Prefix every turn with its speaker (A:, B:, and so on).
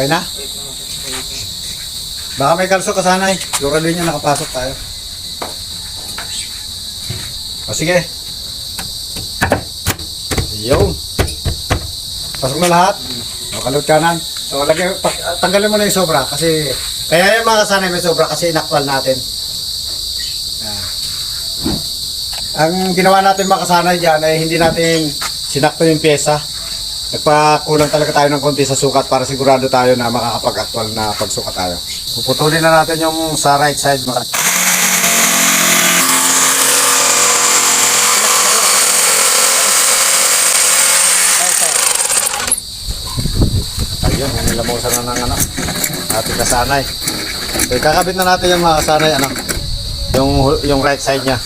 A: Okay na? Baka may kalso kasanay. Siguraduhin niya nakapasok tayo. O sige. Yung. Pasok na lahat. O kalot kanan. So tanggalin mo na yung sobra kasi kaya yung mga kasanay may sobra kasi inakwal natin. Ang ginawa natin mga kasanay dyan ay hindi natin sinakto yung pyesa. Nagpakulang talaga tayo ng konti sa sukat para sigurado tayo na makakapag-actual na pagsukat tayo. Puputulin na natin yung sa right side. Ayun, nilamusan na ng ating kasanay. So, kakabit na natin yung mga kasanay, yung right side niya.